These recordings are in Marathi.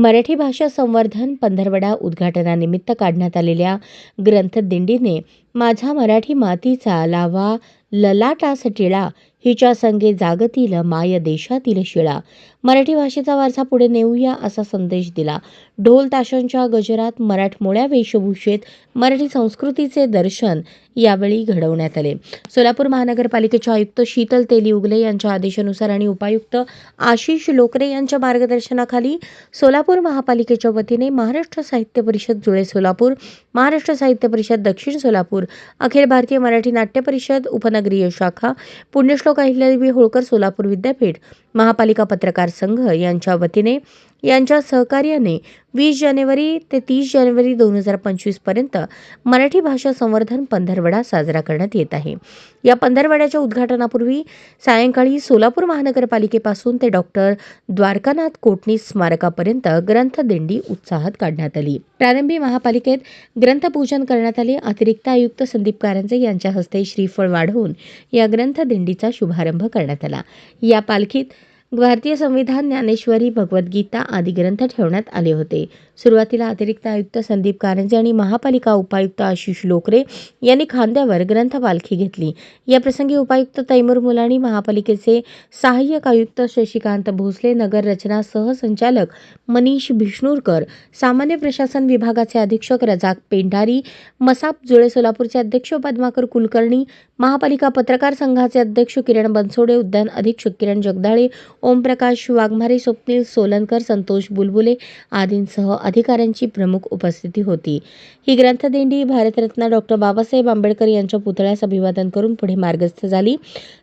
मराठी भाषा संवर्धन पंधरवडा उद्घाटनानिमित्त काढण्यात आलेल्या ग्रंथदिंडीने माझा मराठी मातीचा लावा ललाटास टिळा, हिच्या संगे जागतील माय देशातील शिळा, मराठी भाषेचा वारसा पुढे नेऊया असा संदेश दिला. ढोल ताशांच्या गजरात मराठमोळ्या वेशभूषेत मराठी संस्कृतीचे दर्शन यावेळी घडवण्यात आले. सोलापूर महानगरपालिकेचे आयुक्त शीतल तेली उगले यांच्या आदेशानुसार आणि उपायुक्त आशिष लोकरे यांच्या मार्गदर्शनाखाली सोलापूर महापालिकेच्या वतीने महाराष्ट्र साहित्य परिषद जुळे सोलापूर, महाराष्ट्र साहित्य परिषद दक्षिण सोलापूर, अखिल भारतीय मराठी नाट्य परिषद उपनगरीय शाखा, पुण्यश्लोक अहिल्यादेवी होळकर सोलापूर विद्यापीठ, महापालिका पत्रकार संघ यांच्या वतीने यांच्या सहकार्याने 20 जानेवारी ते 30 जानेवारी 2025 पर्यंत मराठी भाषा संवर्धन पंधरवडा साजरा करण्यात येत आहे. या पंधरवड्याच्या उद्घाटनापूर्वी सायंकाळी सोलापूर महानगरपालिकेपासून ते डॉक्टर द्वारकानाथ कोटणीस स्मारकापर्यंत ग्रंथदिंडी उत्साहात काढण्यात आली. प्रारंभी महापालिकेत ग्रंथपूजन करण्यात आले. अतिरिक्त आयुक्त संदीप कारंजे यांच्या हस्ते श्रीफळ वाढवून या ग्रंथदिंडीचा शुभारंभ करण्यात आला. या पालखीत भारतीय संविधान, ज्ञानेश्वरी, भगवद्गीता आदी ग्रंथ ठेवण्यात आले होते. सुरुवातीला अतिरिक्त आयुक्त संदीप कारंजे आणि महापालिका उपायुक्त आशिष लोकरे यांनी खांद्यावर ग्रंथ पालखी घेतली. या प्रसंगी उपायुक्त तैमूर मुलानी, महापालिकेचे सहाय्यक आयुक्त शशिकांत भोसले, नगर रचना सहसंचालक मनीष भिष्णुरकर, सामान्य प्रशासन विभागाचे अधीक्षक रजाक पेंढारी, मसाप जुळे सोलापूरचे अध्यक्ष पद्माकर कुलकर्णी, महापालिका पत्रकार संघाचे अध्यक्ष किरण बनसोडे, उद्यान अधीक्षक किरण जगदाळे, ओमप्रकाश वाघमारे, स्वप्नील सोलनकर, संतोष बुलबुले आदींसह अधिकाऱ्यांची प्रमुख उपस्थिती होती. ही ग्रंथदिंडी भारतरत्न डॉ. बाबासाहेब आंबेडकर यांच्या पुतळ्यास अभिवादन करून पुढे मार्गस्थ झाली.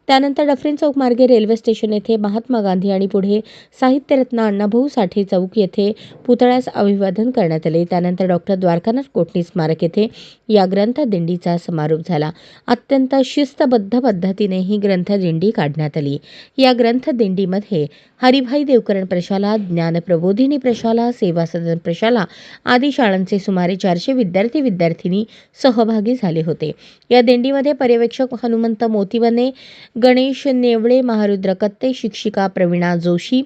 त्यानंतर डफरीन चौक मार्गे रेल्वे स्टेशन येथे महात्मा गांधी आणि पुढे साहित्यरत्न अण्णाभाऊ साठे चौक येथे पुतळ्यास अभिवादन करण्यात आले. त्यानंतर डॉ. द्वारकानाथ कोटणीस स्मारक येथे या ग्रंथदिंडीचा समारोप झाला. अत्यंत शिस्तबद्ध पद्धतीने ही ग्रंथदिंडी काढण्यात आली. या ग्रंथदिंडीमध्ये हरिभाई देवकरण प्रशाला, ज्ञानप्रबोधिनी प्रशाला, सेवा सदन प्रशाला आदी शाळांचे सुमारे 400 विद्यार्थी-विद्यार्थिनी सहभागी झाले होते. या दिंडीमध्ये पर्यवेक्षक हनुमंत मोतीवने, गणेश नेवळे, महारुद्र कत्ते, शिक्षिका प्रवीणा जोशी,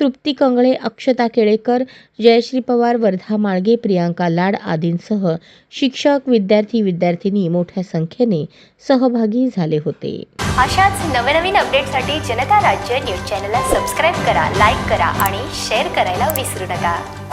तृप्ती कंगळे, अक्षता केळेकर, जयश्री पवार, वर्धा माळगे, प्रियांका लाड आदींसह शिक्षक, विद्यार्थी-विद्यार्थिनी मोठ्या संख्येने सहभागी झाले होते. अशाच नवनवीन अपडेटसाठी जनता राज्य न्यूज चॅनलला सबस्क्राईब करा, लाईक करा आणि शेअर करायला विसरू नका.